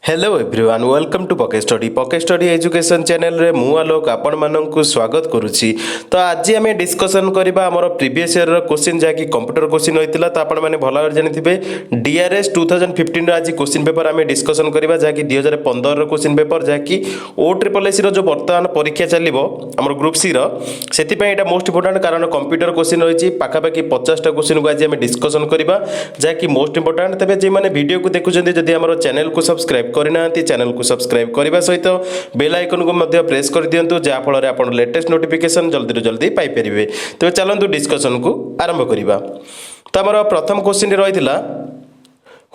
Hello everyone welcome to pocket study education channel रे मु आलोक आपण माननकु स्वागत करूची। तो आज आम डिस्कसन करबा हमर प्रीवियस ईयर रो क्वेश्चन जाकी कंप्यूटर क्वेश्चन होइतिला। तो आपण माने भला भाबे जानिथिबे डीआरएस 2015 रो आज क्वेश्चन पेपर आम डिस्कसन करबा जाकी 2015 रो क्वेश्चन पेपर जाकी ओ ट्रिपल एस रो जो वर्तमान परीक्षा चलिबो हमर ग्रुप सी रो सेति पय एटा मोस्ट इंपोर्टेंट कारण कंप्यूटर क्वेश्चन होइची पाखापाखी 50 टा क्वेश्चन को आज आम डिस्कसन करबा जाकी मोस्ट इंपोर्टेंट। तबे जे माने वीडियो को देखुचंदी जदि हमर चैनल को सब्सक्राइब करना चैनल को सब्सक्राइब करने सहित बेल आइकन को मध्य प्रेस कर दिंतु जहाँफल आप लेटेस्ट नोटिफिकेशन जल्दी जल्दी पाइपर। तेज चलतु डिस्कसन को आरंभ करवा। तो आम प्रथम क्वेश्चन रही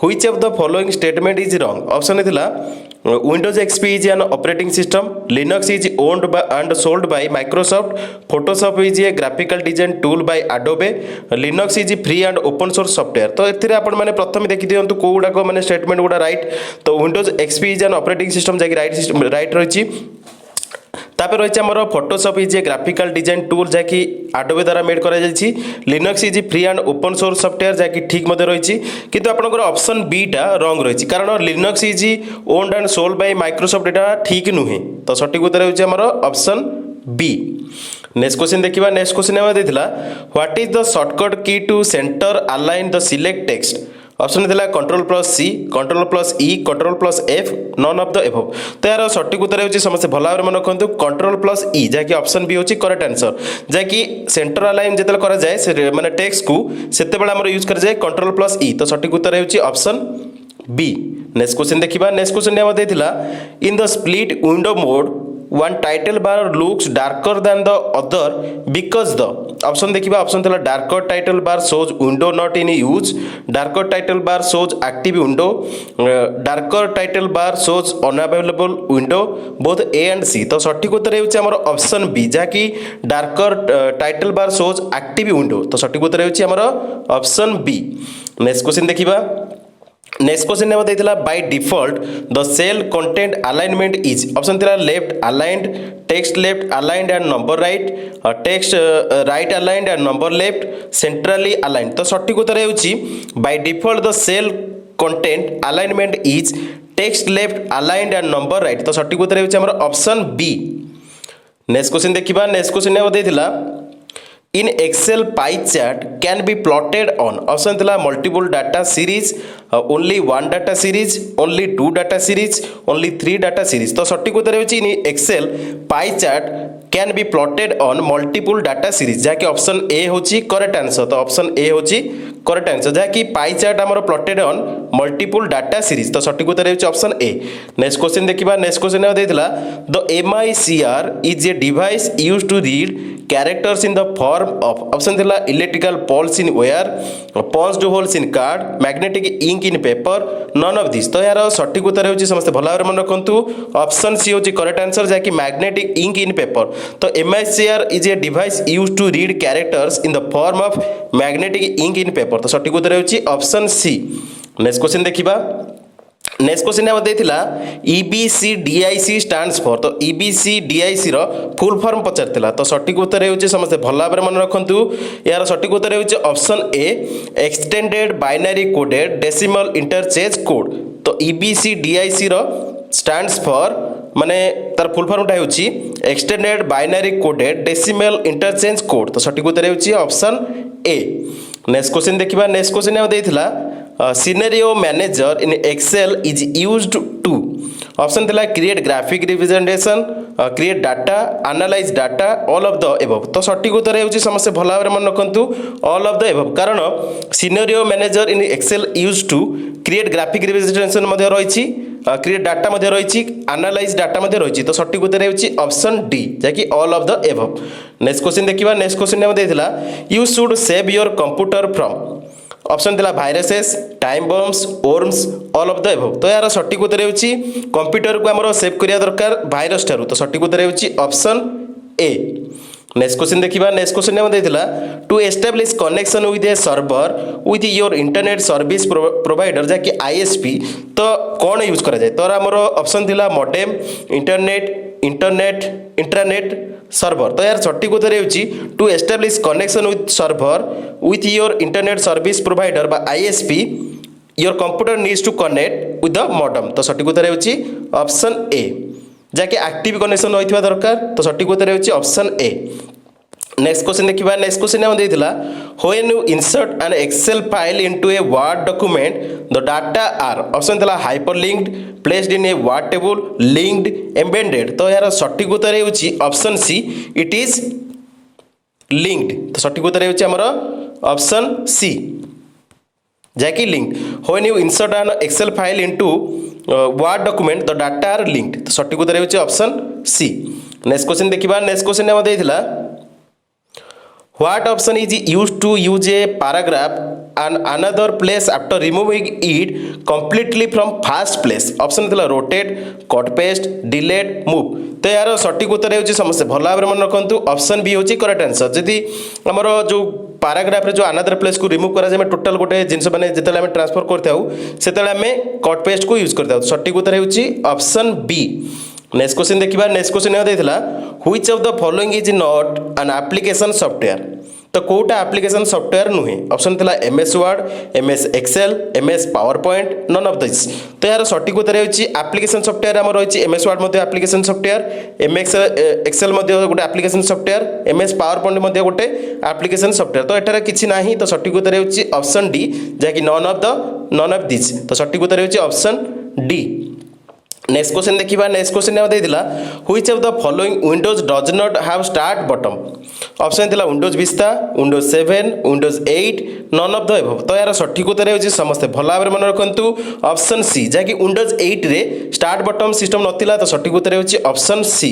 Which of the following statement is wrong? Option थिला Windows XP is an operating system, Linux is owned by and sold by Microsoft, Photoshop is a graphical design tool by Adobe, Linux is free and open source software। तो एथिरे आपण माने प्रथम देखि दियंतु को गुडा को माने स्टेटमेंट गुडा राइट। तो Windows XP is an operating system जाकी राइट रहिछि। तापर रही आमर Photoshop is a graphical design tool जैकि आडोबे द्वारा मेड करा जायछि। Linux is free and open source software जैकि ठीक मते रही किंतु आपनकर ऑप्शन बी टा रॉन्ग रही कारण Linux is owned and sold by Microsoft एटा ठीक नुहे। तो सठिक उत्तर होछि हमर ऑप्शन बी। नेक्स्ट क्वेश्चन देखिबा। नेक्स्ट क्वेश्चन हम देथिला what is the shortcut key to centre align the select text. Option थिला control plus C, control plus E, control plus F, none of the above. तो यार सठिक उत्तर होछि समस्त भला भाबरे मन रखंतु कंट्रोल प्लस ई जाकी ऑप्शन बी होछि करेक्ट आंसर। जाकी सेंटर अलाइन जेतल करा जाय से माने टेक्स्ट को सेते बेला हमर यूज कर जाय कंट्रोल प्लस ई। तो सठिक उत्तर होछि ऑप्शन बी। नेक्स्ट क्वेश्चन देखिबा। नेक्स्ट क्वेश्चन हम देथिला in the split window mode one title bar looks darker than the other because the option देखिबा। ऑप्शन थिला darker title bar shows window not in use, darker title bar shows active window, darker title bar shows unavailable window, both A and C। तो सठिक उत्तर हेउछि हमर option B जाकी darker title bar shows active window। तो सठिक उत्तर हेउछि हमर ऑप्शन बी। नेक्स्ट क्वेश्चन देखिबा। नेक्स्ट क्वेश्चन हम देथिला by default the cell content alignment is. Option थिला left aligned, text left aligned and number right, text right aligned and number left, centrally aligned. तो सठिक उत्तर हेउछि by default the cell content alignment is text left aligned and number right. तो सठिक उत्तर हेउछि हमर ऑप्शन बी। नेक्स्ट क्वेश्चन देखिबा। नेक्स्ट क्वेश्चन हम देथिला in excel pie chart can be plotted on। Option थिला multiple data series, only one data series, only two data series, only three data series। तो सठिक उत्तर हेउछि in excel pie chart can be plotted on multiple data series जाकी option A होछि correct answer. तो option A होछि correct answer जाकी pie chart हमर plotted on multiple data series. तो सठिक उत्तर हेउछि ऑप्शन ए। नेक्स्ट क्वेश्चन देखिबा। नेक्स्ट क्वेश्चन हम देथिला the MICR is a device used to read characters in the form of। ऑप्शन थिला electrical pulse in wire, punched holes in card, magnetic ink in paper, none of this। तो यार सठिक उत्तर हेउछि समस्त भला भाबरे मन रखंतु ऑप्शन सी होछि करेक्ट आंसर जाकी मैग्नेटिक इंक इन पेपर। तो MICR is a device used to read characters in the form of magnetic ink in paper. तो सठिक उत्तर हेउछि ऑप्शन सी। नेक्स्ट क्वेश्चन देखिबा। नेक्स्ट क्वेश्चन हम देथिला EBCDIC स्टैंड्स फॉर। तो EBCDIC रो फुल फॉर्म पचारथिला। तो सठिक उत्तर हेउछि समस्त भला भाबरे मन रखंतु यार सठिक उत्तर हेउछि option A extended binary coded decimal interchange code. तो EBCDIC रो स्टैंड्स फॉर माने तार फुल फॉर्मटा हेउछि extended binary coded decimal interchange code. तो सठिक उत्तर हेउछि ऑप्शन ए। नेक्स्ट क्वेश्चन देखिबा। नेक्स्ट क्वेश्चन हम देथिला scenario manager in Excel is used to. Option थिला create graphic representation, create data, analyse data, all of the above. तो सठिक उत्तर हेउछि समस्त भला भाबरे मन रखंतु ऑल ऑफ द एबव कारण scenario manager in Excel used to create graphic representation मध्ये रहिछि, क्रिएट डाटा मध्ये रहिछि, एनालाइज डाटा मध्ये रहिछि। तो सठिक उत्तर हेउछि ऑप्शन डी जाकी all of the above. Next question देखिबा। नेक्स्ट क्वेश्चन हम देथिला you should save your computer from. Option थिला viruses, time bombs, worms, all of the above. तो यार सठिक उत्तर हेउछि कंप्यूटर को हमरो सेव करिया दरकार वायरस ठारू। तो सठिक उत्तर हेउछि ऑप्शन ए। नेक्स्ट क्वेश्चन देखिबा। नेक्स्ट क्वेश्चन हम देथिला to establish connection with a server with your internet service provider जाकी ISP। तो कौन यूज करा जाय। तो हमरो ऑप्शन थिला मॉडेम, इंटरनेट सर्वर। तो यार सठिक उत्तर हेउछि to establish connection with server with your internet service provider बा ISP your computer needs to connect with the modem. तो सठिक उत्तर होची ऑप्शन ए, जहाँकि एक्टिव कनेक्शन रही दरकार। तो सठिक उत्तर होची ऑप्शन ए। नेक्स्ट क्वेश्चन देखिबा। नेक्स्ट क्वेश्चन हम देथिला when you insert an Excel file into a Word document the data are. Option थिला hyperlinked, placed in a Word table, linked, embedded. तो यार सठिक उत्तर होची option C, it is linked. तो सठिक उत्तर होची हमर ऑप्शन सी, जहाँकि linked. When you insert an Excel file into Word document the data are linked. तो सठिक उत्तर होची ऑप्शन सी। नेक्स्ट क्वेश्चन देखिबा। नेक्स्ट क्वेश्चन हम देथिला what option is used to use a paragraph and another place after removing it completely from first place। Option थिला rotate, cut paste, delete, move. तो यार सठिक उत्तर होची समस्त भल भाव मन रखु ऑप्शन बी होची करेक्ट आंसर। जदि हमर जो पैराग्राफ रे जो अनदर प्लेस को रिमूव करा जाय टोटल गोटे जिंस माने जेतले हम ट्रांसफर करथाउ सेतले हम कट पेस्ट को यूज करथाउ। सठिक उत्तर होची ऑप्शन बी। नेक्स्ट क्वेश्चन देखिबा। नेक्स्ट क्वेश्चन हम देथिला which of the following is not an application software. तो कोटा एप्लिकेशन सॉफ्टवेयर नुहे। ऑप्शन थिला MS Word, MS Excel, MS PowerPoint, none of this. तो यार सठिक उत्तर होची एप्लिकेशन सॉफ्टवेयर हमर रहिछि एमएस वर्ड मध्ये एप्लिकेशन सॉफ्टवेयर, एमएस एक्सेल मध्ये गोटे application software, MS power point मध्ये गोटे एप्लिकेशन सॉफ्टवेयर। तो एटारे किछि नाही। तो सठिक उत्तर होची ऑप्शन डी, जाकि नन ऑफ दिस। तो सठिक उत्तर होची ऑप्शन डी। नेक्स्ट क्वेश्चन देखिबा। नेक्स्ट क्वेश्चन हम देथिला which of the following Windows does not have start button. Option थिला Windows Vista, Windows 7, Windows 8, none of the above. तो यार सठिक उत्तर होची समस्त भल भाव मन रखंतु ऑप्शन सी, जाकि विंडोज 8 रे स्टार्ट बटन सिस्टम नथिला। तो सठिक उत्तर होची ऑप्शन सी।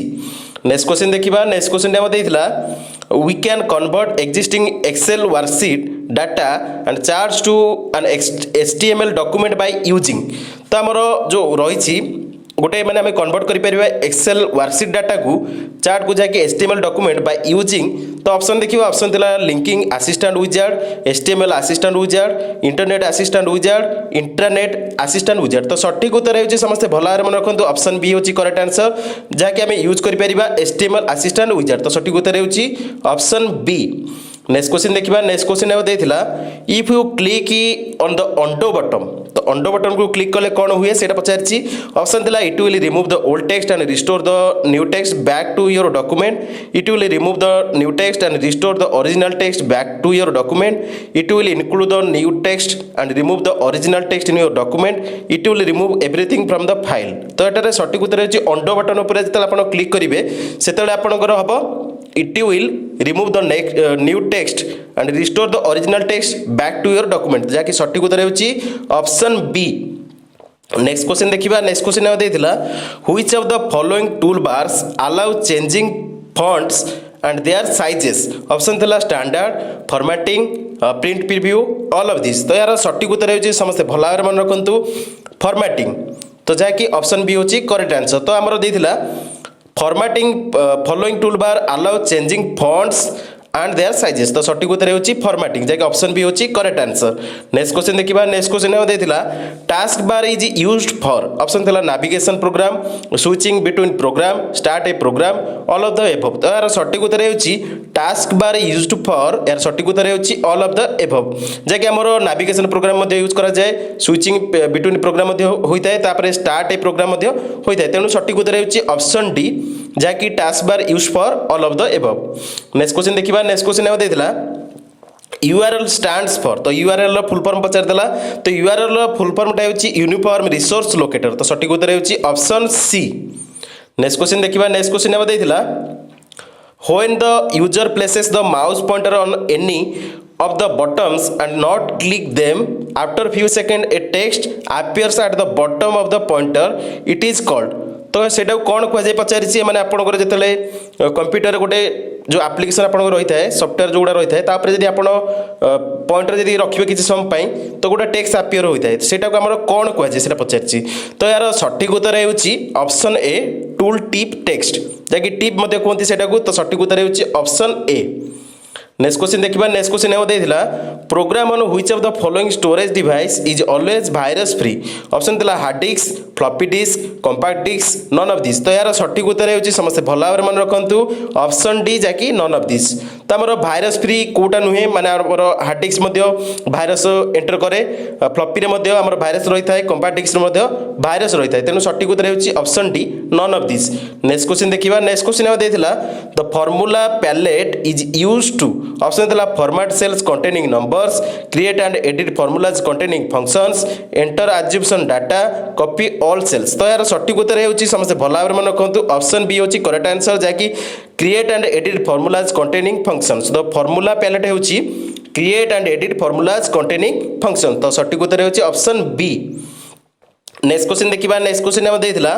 नेक्स्ट क्वेश्चन देखिबा। नेक्स्ट क्वेश्चन हम देथिला we can convert existing excel worksheet data and charts to an html document by using। तो हमर जो रही गोटे मैंने आम कन्वर्ट कर एक्सेल वर्कशीट डाटा को चार्ट को जाकि एचटीएमएल डॉक्यूमेंट बाय यूजिंग। तो ऑप्शन देखिए। ऑप्शन थिला linking assistant wizard, HTML assistant wizard, internet assistant wizard, internet assistant wizard. तो सठिक उत्तर होची समस्त भल भाव मन रखंतु ऑप्शन बी होची करेक्ट आंसर, जाकि आम यूज कर परिबा एचटीएमएल असिस्टेंट विजार्ड। तो सठिक उत्तर होची ऑप्शन बी। नेक्स्ट क्वेश्चन देखिबा। नेक्स्ट क्वेश्चन हम देथिला if you click on the undo button. तो अंडो बटन को क्लिक कले कौन हुए सेटा पचारछि। ऑप्शन थिला it will remove the old text and restore the new text back to your document. It will remove the new text and restore the original text back to your document. It will include the new text and remove the original text in your document. It will remove everything from the file. तो एटारे सठिक उत्तर होछि अंडो button ऊपर जेतले आपण click करिवे सेतले आपनकर हबो it will remove the new text and restore the original text back to your document, जाकि सठिक उत्तर होची ऑप्शन बी। नेक्स्ट क्वेश्चन देखिबा। नेक्स्ट क्वेश्चन हम देथिला which of the following tool bars allow changing fonts and their sizes. Option थिला standard, formatting, print preview, all of this. तो यार सठिक उत्तर होची समस्त भल भाव मन रखंतु फॉर्मेटिंग। तो जाकि ऑप्शन बी होची करेक्ट आंसर। तो हमरो देथिला formatting following tool bar allow changing fonts and their sizes. तो सठिक उत्तर होची फॉर्मेटिंग, जाकि ऑप्शन बी होची करेक्ट आंसर। नेक्स्ट क्वेश्चन देखिबा। नेक्स्ट क्वेश्चन हम देथिला task bar is used for. Option थिला navigation program, switching between program, start a program, all of the above. तो यार सठिक उत्तर होची टास्क बार यूज्ड फॉर। यार सठिक उत्तर होची ऑल ऑफ द एबव, जाकि हमरो नेविगेशन प्रोग्राम मध्ये यूज करा जाय, स्विचिंग बिटवीन प्रोग्राम मध्ये होइताय, तापर स्टार्ट ए प्रोग्राम मध्ये होइताय। तेनु सठिक उत्तर होची ऑप्शन डी, जाकि task bar used for all of the above. Next question देखिबा। नेक्स्ट क्वेश्चन हम देथिला URL स्टैंड्स फॉर। तो URL फुल फॉर्म पचार देला। तो URL फुल फॉर्म टा होची यूनिफॉर्म रिसोर्स लोकेटर। तो सठिक उत्तर होची ऑप्शन सी। नेक्स्ट क्वेश्चन देखिबा। नेक्स्ट क्वेश्चन हम देथिला when the user places the mouse pointer on any of the buttons and not click them after few seconds a text appears at the bottom of the pointer, it is called। तो सेटा कौन कह जाय पचारिछि माने आपनकर जेतले computer गोटे जो application आपनकर रही थाए सॉफ्टवेयर जो गुडा रही थाए तापर जदि आपण पॉइंटर जदि रखिबे किछि समय पई तो गोटे टेक्स्ट अपियर होई थाए सेटा को हमर कौन कह जाय सेटा पचारिछि। तो यार सठिक उत्तर हेउछि option A tool tip text, जाकि टिप मध्ये कोनति सेटा को। तो सठिक उत्तर हेउछि ऑप्शन ए। नेक्स्ट क्वेश्चन देखिबा। नेक्स्ट क्वेश्चन हम देथिला program on which of the following storage device is always virus free. Option थिला hard disk, floppy disk, compact disk, none of this. तो यार सठिक उत्तर हेउछि समस्त भल भाव मन रखंतु ऑप्शन डी, जाकि नन ऑफ दिस। तो आमर भाइरस फ्री कोटा नुहे माने आमर हार्ड डिस्क मध्य भाइरस एंटर करे फ्लॉपी रे मध्य आमर भाइरस रही था कंपैक्ट डिस्क रे मध्य भाइरस रही था तेणु सठिक उत्तर होची option D none of this. Next question देखिबा नेक्स्ट क्वेश्चन हम देथिला the formula palette is used to option देला format cells containing numbers create and edit formulas containing functions enter assumption data copy all cells. तो यार सठिक उत्तर होची समस्त भला भाबरे मन रखंतु ऑप्शन बी होची करेक्ट आंसर जाकी create and edit formulas containing functions. The formula palette होची create and edit formulas containing function. तो सठिक उत्तर होची ऑप्शन बी। नेक्स्ट क्वेश्चन देखिबा नेक्स्ट क्वेश्चन हम देथिला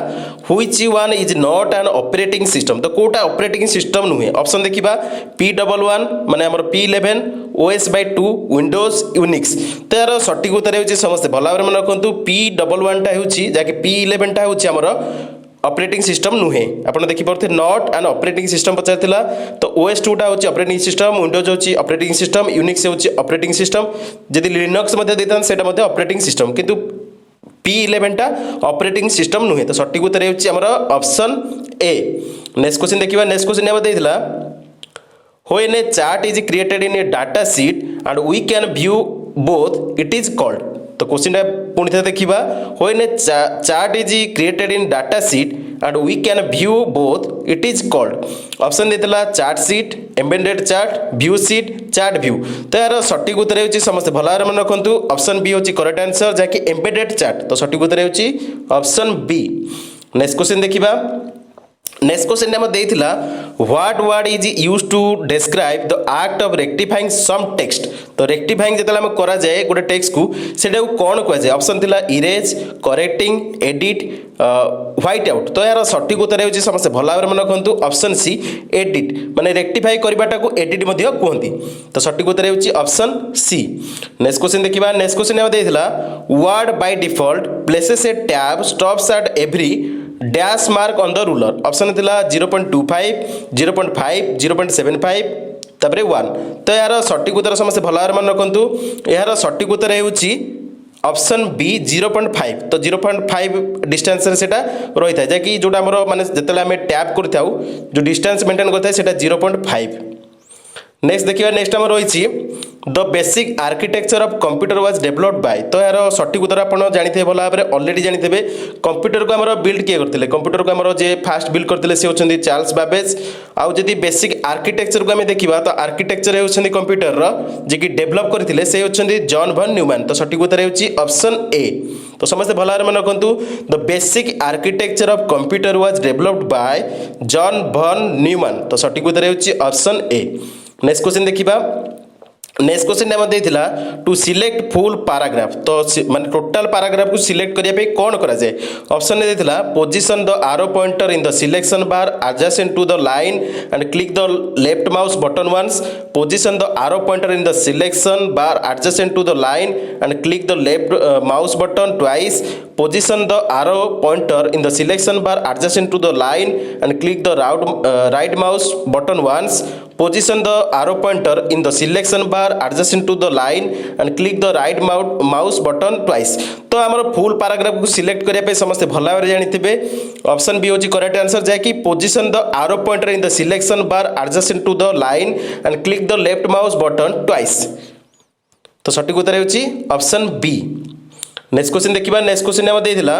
which one is not an operating system. तो कोटा ऑपरेटिंग सिस्टम नुहे ऑप्शन देखिबा P11 माने हमर P11 OS/2 विंडोज यूनिक्स। तो यार सठिक उत्तर होची समस्त भला भाबरे मन रखंतु P11 टा होची जाके P11 टा होची हमर ऑपरेटिंग सिस्टम नुहे आपण देखि परथे नॉट एन ऑपरेटिंग सिस्टम पचारथिला। तो OS2 टा होची ऑपरेटिंग सिस्टम विंडोज होची ऑपरेटिंग सिस्टम यूनिक्स होची ऑपरेटिंग सिस्टम जदि लिनक्स मध्ये देतान सेटा मध्ये ऑपरेटिंग सिस्टम किंतु P11 टा ऑपरेटिंग सिस्टम नुहे। तो सठिक उत्तर होची हमर ऑप्शन ए। नेक्स्ट क्वेश्चन देखिबा नेक्स्ट क्वेश्चन हम देथिला when a chart is created in a data sheet and we can view both it is called। तो क्वेश्चन पुणी थे देखिबा when a chart is created in data sheet and we can view both it is called। Option देतला chart sheet embedded chart view sheet chart view. तो यार सठिक उत्तर होची समस्त भला भाबरे मन रखंतु ऑप्शन बी होची करेक्ट आंसर जाकी एम्बेडेड चार्ट। तो सठिक उत्तर होची ऑप्शन बी। नेक्स्ट क्वेश्चन देखिबा नेक्स्ट क्वेश्चन हम देथिला what word is used to describe the act of rectifying some text. तो रेक्टिफाइंग जतला हम करा जाए गोटे टेक्स्ट को सेटा को कोन कह जाए ऑप्शन थिला erase correcting edit white out. तो यार सठिक उत्तर होची समस्त भला भाबरे मन रखंतु ऑप्शन सी एडिट माने रेक्टिफाई करबाटा को एडिट मध्ये कहंती। तो सठिक उत्तर होची ऑप्शन सी। नेक्स्ट क्वेश्चन देखिबा नेक्स्ट क्वेश्चन हम देथिला Word by default places a tab stops at every dash mark on the ruler. Option थिला 0.25 0.5 0.75 तापरे 1। तो यार सठिक उत्तर समस्त भला भाबरे मन रखंतु यार सठिक उत्तर होची ऑप्शन बी 0.5। तो 0.5 डिस्टेंस रे सेटा रही था जाकि जोटा हमर माने जतले हम टैप करथाउ जो डिस्टेंस मेंटेन करथाय सेटा 0.5। नेक्स्ट देखिए नेक्स्ट हम रही the basic architecture of computer was developed by. तो यार सठिक उत्तर आप जानी भला भाव ऑलरेडी जानी कंप्यूटर को आम बिल्ड किए करते कंप्यूटर को आम जे फास्ट बिल्ड करते से होती चार्ल्स बाबेज। आउ जदि बेसिक आर्किटेक्चर को आम देखा तो आर्किटेक्चर होती कंप्यूटर जी कि डेवलप करते से होती जॉन भन न्यूमैन। तो सठिक उत्तर होची ऑप्शन ए। तो समस्त भला मन रखु the basic architecture of computer was developed by John भन न्यूमैन। तो सठिक उत्तर होची ऑप्शन ए। नेक्स्ट क्वेश्चन देखिबा नेक्स्ट क्वेश्चन हम देथिला टू सिलेक्ट फुल पैराग्राफ। तो माने टोटल पैराग्राफ को सिलेक्ट करिया पे कोन करा जाय ऑप्शन देथिला position the arrow pointer in the selection bar adjacent to the line and click the left mouse button once position the arrow pointer in the selection bar adjacent to the line and click the left mouse button twice position the arrow pointer in the selection bar adjacent to the line and click the right mouse button once position the arrow pointer in the selection bar adjacent to the line and click the right mouse button twice। तो आमर full paragraph को select करिया पे समस्त भला भाबरे जानिथिबे option B होची correct answer जाय कि position the arrow pointer in the selection bar adjacent to the line and click the left mouse button twice। तो सठिक उत्तर होची ऑप्शन बी। नेक्स्ट क्वेश्चन देखिबा नेक्स्ट क्वेश्चन हम देथिला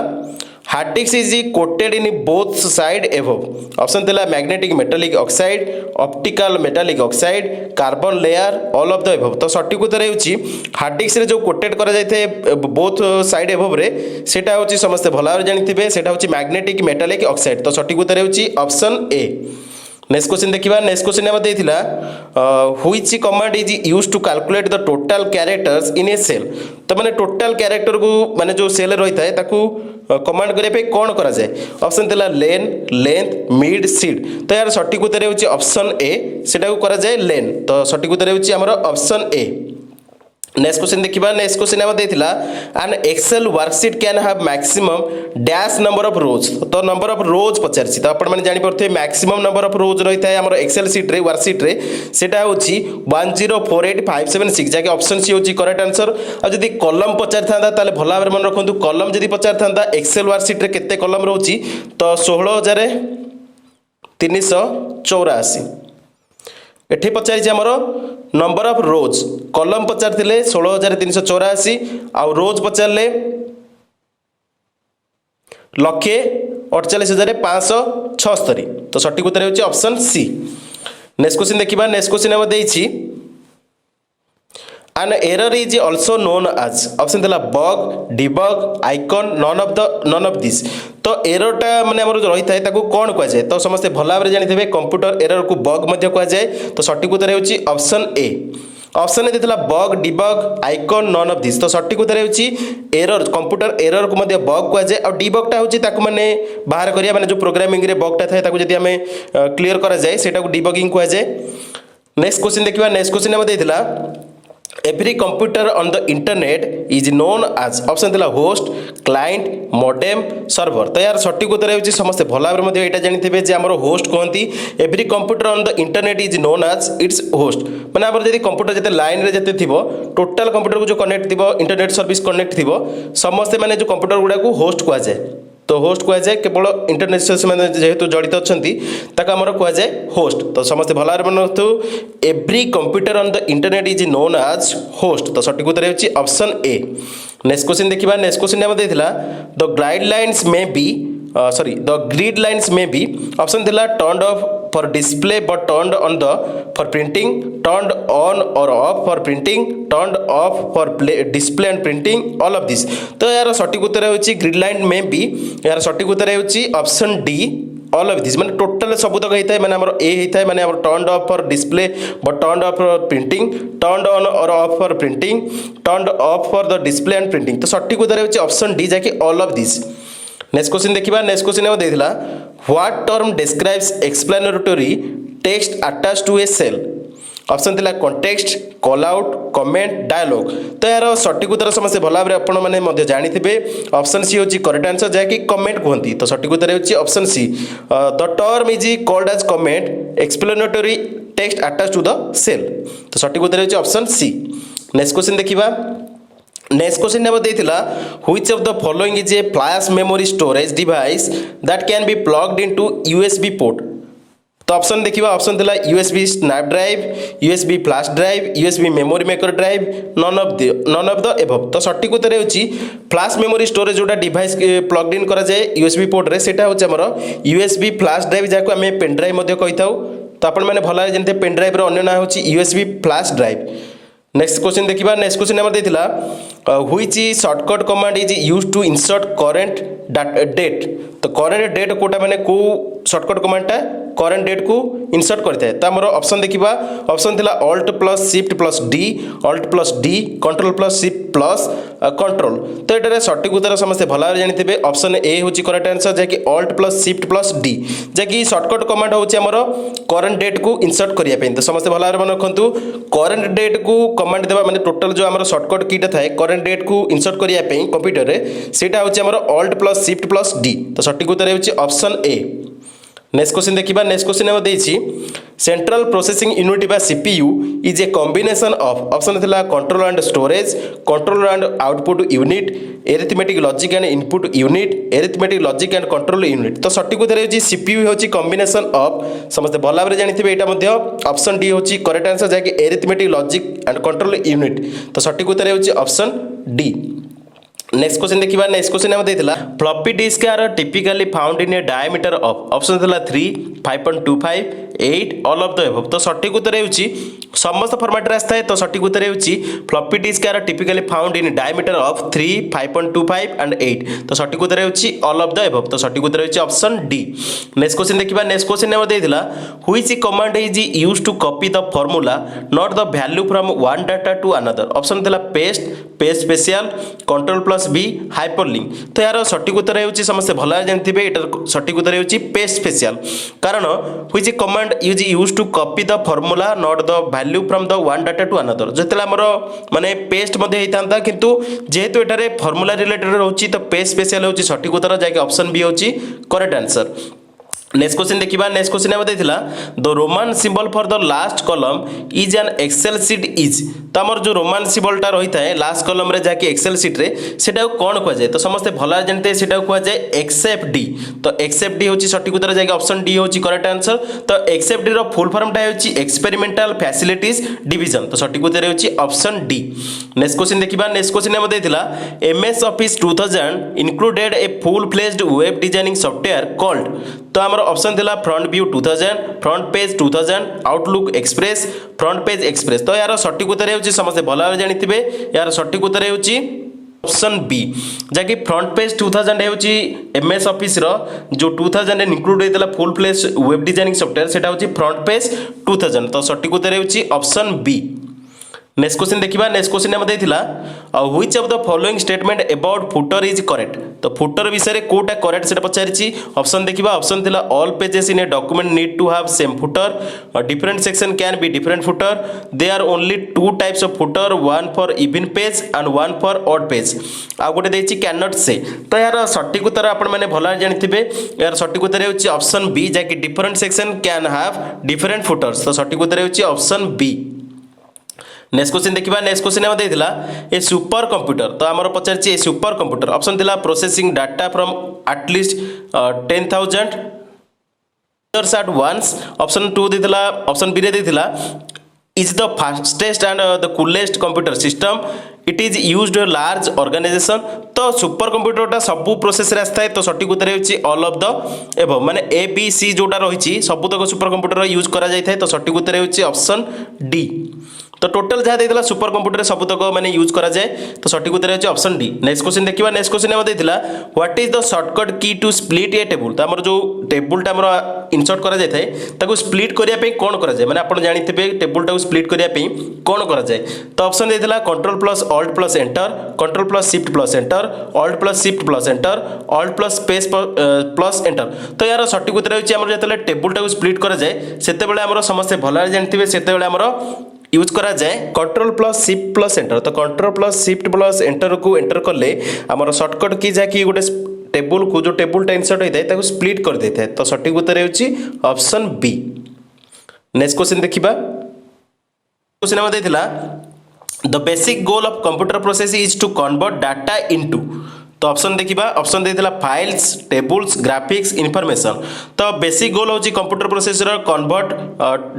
hard disk is coated in both side above. Option थिला magnetic metallic oxide optical metallic oxide carbon layer all of the above. तो सठिक उत्तर होची हार्ड डिस्क रे जो कोटेड करा जायथे बोथ साइड एबव रे सेटा होची समस्त भला भाबरे जानिथिबे सेटा होची मैग्नेटिक मेटालिक ऑक्साइड। तो सठिक उत्तर होची ऑप्शन ए। नेक्स्ट क्वेश्चन देखिबा नेक्स्ट क्वेश्चन हम देथिला which command is used to calculate the total characters in a cell. तो माने टोटल कैरेक्टर को माने जो सेल रही था ताकू कमांड करे पे कौन करा जाए ऑप्शन थिला लेन लेंथ मिड सीड। तो यार सठिक उत्तर होची ऑप्शन ए सेटा को करा जाए लेन। तो सठिक उत्तर होची हमर ऑप्शन ए। नेक्स्ट क्वेश्चन देखिबा नेक्स्ट क्वेश्चन हम देथिला an Excel worksheet can have maximum dash number of rows. तो नंबर ऑफ रोज पचारछि तो आपण माने जानि परथे मैक्सिमम नंबर ऑफ रोज रही था हमर एक्सेल शीट रे वर्कशीट रे सेटा होछि 1048576 जाके ऑप्शन सी होछि करेक्ट आंसर। आ जदी कॉलम पचार थांदा ताले भला भाबरे मन रखंतु कॉलम जदी पचार थांदा एक्सेल वर्कशीट रे केते कॉलम रहउछि तो 16384 एठी पचारिछि हमर नंबर ऑफ रोज कॉलम पचारथिले 16384 आउ रोज पचारले लक्षे 48,576 तो सठिक उत्तर होछि ऑप्शन सी। नेक्स्ट क्वेश्चन देखिबा। नेक्स्ट क्वेश्चन हम देइछि an error is also known as option दिला bug debug icon none of this तो एरर टा माने हमर रही थाए ताको कोन कह जाय तो समस्त भला भाबरे जानि थेबे कंप्यूटर एरर को बग मध्य कह जाय तो सठिक उत्तर होछि ऑप्शन ए। ऑप्शन ए देथिला bug debug icon none of this तो सठिक उत्तर होछि एरर कंप्यूटर एरर को मध्य बग कह जाय और डिबग टा होछि ताको माने बाहर करिया माने जो प्रोग्रामिंग रे बग टा थाए ताको जदी हमें क्लियर करा जाय सेटा को डिबगिंग कह जाय। नेक्स्ट क्वेश्चन देखिबा। नेक्स्ट क्वेश्चन हम देथिला every computer on the internet is known as option दिला होस्ट क्लाइंट मॉडेम सर्वर तो यार सठिक उत्तर होछि समस्त भला भाबरे मध्ये एटा जानि थेबे जे हमर होस्ट कहंती every computer on the internet is known as its host माने हमर जदी कंप्यूटर जते लाइन रे जते थिबो टोटल कंप्यूटर को जो कनेक्ट थिबो इंटरनेट सर्विस कनेक्ट थिबो समस्त माने जो कंप्यूटर गुडा को होस्ट कह जाय तो होस्ट कह जाए केवल इंटरनेट सर्विस में जेहेतु जड़ित अच्छा आमर कह जाए होस्ट तो समस्त भल बनतु every computer on the internet is known as host तो सठिक उत्तर होछि ऑप्शन ए। नेक्स्ट क्वेश्चन देखिबा। नेक्स्ट क्वेश्चन हम देथिला the guidelines may be the grid lines may be option थिला turned off for display but turned on the for printing turned on or off for printing turned off for display and printing all of this तो यार सठिक उत्तर होछि grid line में B यार सठिक उत्तर होछि option D all of this माने टोटल सब तक होता है माने हमर ए होता है माने हमर turned off for display but turned off for printing turned on or off for printing turned off for the display and printing तो सठिक उत्तर होछि ऑप्शन डी जाके all of this. Next question देखिबा। नेक्स्ट क्वेश्चन हम देथिला what term describes explanatory text attached to a cell option थिला context callout comment dialog तो यार सठिक उत्तर समस्त भला भाबरे आपण माने मध्ये जानि थिबे ऑप्शन सी होची करेक्ट आंसर जाकी कमेंट कहंती तो सठिक उत्तर होची option C the term is called as comment explanatory text attached to the cell तो सठिक उत्तर होची ऑप्शन सी। नेक्स्ट क्वेश्चन देखिबा। नेक्स्ट क्वेश्चन हम देथिला which of the following is a flash memory storage device that can be plugged into USB port तो option देखिबा। Option दिला USB snap drive USB flash drive USB memory maker drive none of the above तो सठिक उत्तर होछि flash memory storage जोटा device plugged in करा जाय यूएसबी पोर्ट रे सेटा होछि हमर यूएसबी फ्लैश ड्राइव जाको हमें पेन ड्राइव मध्ये कहिताउ तो आपण माने भला जंते पेन ड्राइव रो अन्य नाम होछि USB flash drive. Next question देखिबा। नेक्स्ट क्वेश्चन हम देथिला which shortcut command is used to insert current date तो करंट डेट कोटा माने को शॉर्टकट कमांडटा करंट डेट को इंसर्ट करता है तो हमर ऑप्शन देखिबा। ऑप्शन थिला alt plus shift plus D control plus shift plus control तो एटारे सठिक उत्तर समस्त भला जानि थिबे ऑप्शन ए होची करेक्ट आंसर जाकी alt plus shift plus D जाकी शॉर्टकट कमांड होची हमर करंट डेट को इंसर्ट करिया पे तो समस्त भला मन रखंतु करंट डेट को कमांड देबा माने टोटल जो हमर शॉर्टकट कीटा थाए करंट डेट को इंसर्ट करिया पे कंप्यूटर रे सेटा होची हमर alt plus shift plus D तो सठिक उत्तर होची ऑप्शन ए। नेक्स्ट क्वेश्चन देखिबा। नेक्स्ट क्वेश्चन हम देछि सेंट्रल प्रोसेसिंग यूनिट बा CPU is a combination of option थिला control and storage control and output unit arithmetic logic and input unit arithmetic logic and control unit तो सठिक उत्तर होछि CPU होछि कॉम्बिनेशन ऑफ समस्त भला भाबरे जानिथिबे एटा मध्ये ऑप्शन डी होछि करेक्ट आंसर जाके arithmetic logic and control unit तो सठिक उत्तर होछि ऑप्शन डी। नेक्स्ट क्वेश्चन देखिबा। नेक्स्ट क्वेश्चन हम देथिला floppy disk are typically found in a diameter of option थिला 3 5.25 8 ऑल ऑफ द एबव तो सठिक उत्तर होछि समस्त फॉर्मेट रे आस्ताय तो सठिक उत्तर होछि floppy disk are typically found in diameter of 3 5.25 and 8 तो सठिक उत्तर होछि ऑल ऑफ द एबव तो सठिक उत्तर होछि ऑप्शन डी। नेक्स्ट क्वेश्चन देखिबा। नेक्स्ट क्वेश्चन हम देथिला which command is used to copy the formula not the value from one data to another option थिला paste special control plus B hyperlink तो यार सठिक उत्तर होछि समस्त भला जानथिबे एटा सठिक उत्तर होछि पेस्ट स्पेशल कारण which command is used to copy the formula not the value from the one data to another जेतला हमर माने पेस्ट मध्ये हेतांता किंतु जेहेतु एटारे फार्मूला रिलेटेड रहउछि तो पेस्ट स्पेशल होछि सठिक उत्तर जाके ऑप्शन बी होछि करेक्ट आंसर। नेक्स्ट क्वेश्चन देखिबा नेक्स्ट क्वेश्चन हम देथिला the Roman symbol for the last column is an Excel sheet is तो हमर जो रोमान सिंबलटा रही थाए लास्ट कॉलम रे जाके एक्सेल शीट रे सेटा कोन को जाय तो समस्त भला जानते सेटा को जाय एक्सएफडी तो एक्सएफडी होची सटीक उत्तर जाके ऑप्शन डी होची करेक्ट आंसर तो एक्सएफडी रो फुल फॉर्म टा होची एक्सपेरिमेंटल फैसिलिटीज डिवीजन तो सटीक उत्तर होची ऑप्शन डी नेक्स्ट क्वेश्चन देखिबा नेक्स्ट क्वेश्चन हम देथिला MS Office 2000 included a full fledged web designing software called तो हमारा ऑप्शन थिला front view 2000 FrontPage 2000 Outlook Express FrontPage express तो यार सटीक उत्तर होची समस्त भला जानिथिबे यार सटीक उत्तर होची ऑप्शन बी जाकि फ्रंट पेज 2000 होची एमएस ऑफिस रो जो 2000 इंक्लूड होइतला full fledge web designing software सेटा होची फ्रंट पेज 2000 तो सटीक उत्तर होची ऑप्शन बी नेक्स्ट क्वेश्चन देखिबा नेक्स्ट क्वेश्चन हम देथिला which of the following statement about footer is correct तो फुटर विषय रे कोटा करेक्ट सेटा पचारिछि ऑप्शन देखिबा ऑप्शन थिला all pages in a document need to have same footer different section can be different footer they are only two types of footer one for even page and one for odd page आ गोटे देछि can not से तो यार सटीक उत्तर आपण माने भला जानिथिबे यार सटीक उत्तर होछि ऑप्शन बी जाकि different section can have different footers तो सटीक उत्तर होछि ऑप्शन बी नेक्स्ट क्वेश्चन देखिबा नेक्स्ट क्वेश्चन हम देथिला ए सुपर कंप्यूटर तो हमर पचारछि ए सुपर कंप्यूटर ऑप्शन थिला processing data from at least 10000 users at once option 2 देथिला ऑप्शन बी रे देथिला is the fastest and the coolest computer system it is used large organization तो सुपर कंप्यूटरटा सबु process रे आस्था है तो सटीक उत्तर होची ऑल ऑफ द एबव माने ए बी सी जोटा रहिछि सबु तक सुपर कंप्यूटर यूज करा जाय थाए तो सटीक उत्तर होची ऑप्शन डी तो टोटल जहाँ देला सुपर कंप्यूटर सब तक माने यूज करा जाए तो सटीक उत्तर होची ऑप्शन डी नेक्स्ट क्वेश्चन देखिबा नेक्स्ट क्वेश्चन हम देथिला what is the shortcut key to split A table तो हमर जो टेबलटा हमर इंसर्ट करा जाय थाए ताको स्प्लिट करिया पे कोन करा जाय माने आपण जानिथिबे टेबलटा को स्प्लिट करिया पे कोन करा जाय तो ऑप्शन देथिला control plus alt plus enter control plus shift plus enter alt plus shift plus enter alt plus space plus enter तो यार सटीक उत्तर होची हमर जतले टेबलटा को स्प्लिट करा जाय सेते बेले हमर समस्त भला जानिथिबे सेते बेले हमर यूज करा जाए control plus shift plus enter तो control plus shift plus enter को एंटर करले हमर शॉर्टकट की जाकी गोटे टेबल को जो टेबलटा इंसर्ट होता है ताको स्प्लिट कर देता है तो सटीक उत्तर होची ऑप्शन बी नेक्स्ट क्वेश्चन देखिबा क्वेश्चन हम देथिला the basic goal of computer process is to convert data into तो ऑप्शन देखिबा ऑप्शन देथिला फाइल्स टेबल्स ग्राफिक्स इंफॉर्मेशन तो बेसिक गोल होची कंप्यूटर प्रोसेस रो कन्वर्ट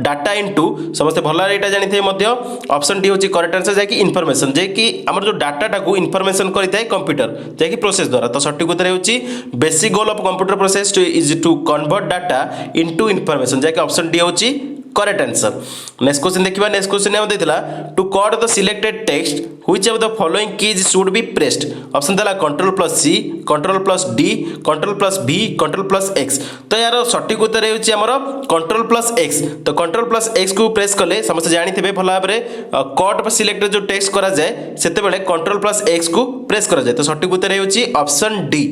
डाटा इनटू समस्त भला एटा जानिथे मध्य ऑप्शन डी होची करेक्ट आंसर जाकी इंफॉर्मेशन जे कि हमर जो डाटाटा को इंफॉर्मेशन करिताय कंप्यूटर जे कि प्रोसेस द्वारा तो सटीक उत्तर होची basic goal of computer process is to convert data into information जे कि ऑप्शन डी होची करेक्ट आंसर नेक्स्ट क्वेश्चन देखिबा नेक्स्ट क्वेश्चन हम देथिला to code the selected text which of the following keys should be pressed option देला control plus C control plus D control plus V control plus X तो यार सटीक उत्तर होची हमर कंट्रोल प्लस एक्स तो कंट्रोल प्लस एक्स को press कले समस्त जानिथिबे भला भाबरे कोड पर सिलेक्टेड जो टेक्स्ट करा जाय सेते बेले कंट्रोल प्लस एक्स को प्रेस करा जाय तो सटीक उत्तर होची ऑप्शन डी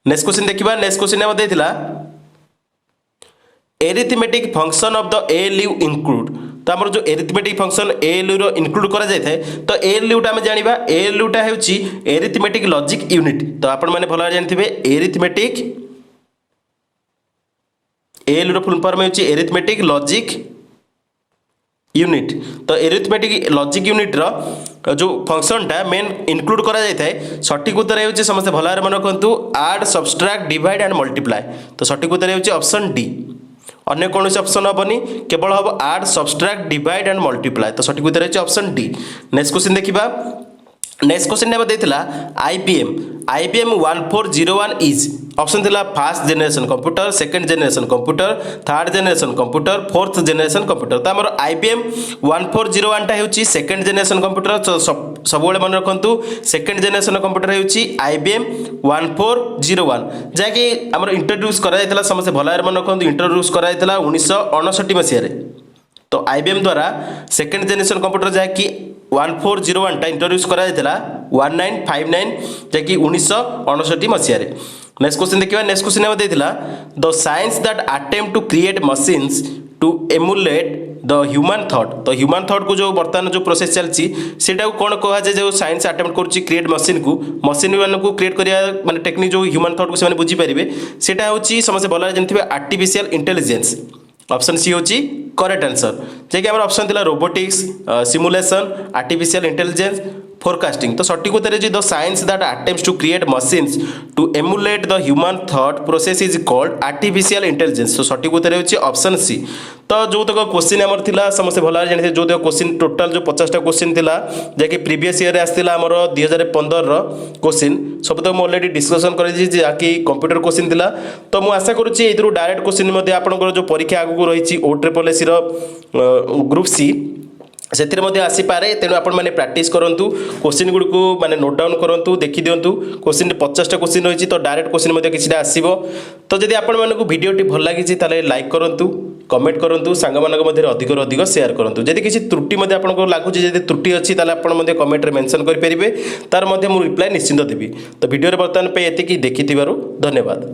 नेक्स्ट क्वेश्चन देखिबा नेक्स्ट क्वेश्चन हम देथिला arithmetic function of the ALU include तो हमर जो एरिथमेटिक फंक्शन ALU रो इंक्लूड करा जाय थाए तो ALU टा हम जानिबा ALU टा हेउची एरिथमेटिक लॉजिक यूनिट तो आपण माने भला जानिथिबे एरिथमेटिक ALU रो फुल फॉर्म हेउची एरिथमेटिक लॉजिक यूनिट तो एरिथमेटिक लॉजिक यूनिट रो जो फंक्शन टा मेन इंक्लूड करा जाय थाए सटीक उत्तर हेउची समस्त भला रे मन रखंतु add subtract divide and multiply तो सटीक उत्तर हेउची ऑप्शन डी अन्य कौन ऑप्शन हेनी केवल हम add subtract divide and multiply तो सटीक उत्तर होची ऑप्शन डी नेक्स्ट क्वेश्चन देखिबा नेक्स्ट क्वेश्चन हम देथिला IBM 1401 इज ऑप्शन थिला first generation computer second generation computer third generation computer fourth generation computer तो हमर IBM 1401 टा हेउची सेकंड जनरेशन कंप्यूटर तो सब बेले मन रखंतु सेकंड जनरेशन कंप्यूटर हेउची IBM 1401 जाकी हमर इंट्रोड्यूस करा जायतला समस्त भला मन रखंतु इंट्रोड्यूस करा जायतला 1959 मसिया रे तो IBM द्वारा सेकंड जनरेशन कंप्यूटर जाकी 1401 टा इंट्रोड्यूस करा जायतला 1959 जाकी 1959 मसिया रे नेक्स्ट क्वेश्चन देखिबा नेक्स्ट क्वेश्चन हम देथिला the science that attempt to create machines to emulate the human thought. तो ह्यूमन थॉट को जो बर्तमान जो प्रोसेस चलती सेटा कौन कह जाए जो साइंस अटेम्प्ट करुच्ची क्रिएट मशीन मान को क्रिएट करिया माने टेक्निक जो ह्यूमन थॉट को से बुझी पारे सेटा होची समस्त भल जानते आर्टिफिशियल इंटेलिजेंस। ऑप्शन सी होची करेक्ट आंसर जे आम ऑप्शन थिला robotics simulation artificial intelligence forecasting. तो सठिक उत्तर the science that attempts to create machines to emulate the human thought process is called artificial intelligence. तो सठिक उत्तर होची ऑप्शन सी। तो जो तक क्वेश्चन आमर थिला समस्त भल जानी जो तक क्वेश्चन टोटाल जो 50टा क्वेश्चन थिला जैकि प्रीवियस ईयर आसला आमर 2015 क्वेश्चन सब तक मुझे ऑलरेडी डिस्कसन कर जहाँकि कंप्यूटर क्वेश्चन थिला। तो मुझे आशा करुच्ची ये डायरेक्ट क्वेश्चन आपंकर जो परीक्षा आगू रही OSSC ग्रुप सी से आसीपे। तेणु आपण मैंने प्राक्ट करूँ क्वेश्चन गुड़ को माने नोट डाउन करूँ देखी दिंतु क्वेश्चन 50टा क्वेश्चन रही तो डायरेक्ट क्वेश्चन किसी आसो। तो जब आपण मानक भिडियोटी भल लगी लाइक करूँ कमेंट करूँ सांग अधिक शेयर करूँ। जदि किसी त्रुटि आपको लगुच त्रुटि अच्छी आप कमेंट मेंशन करेंगे तार रिप्लाई निश्चिंत देवी। तो भिडियो बर्तमान पे एतिकी देखि धन्यवाद।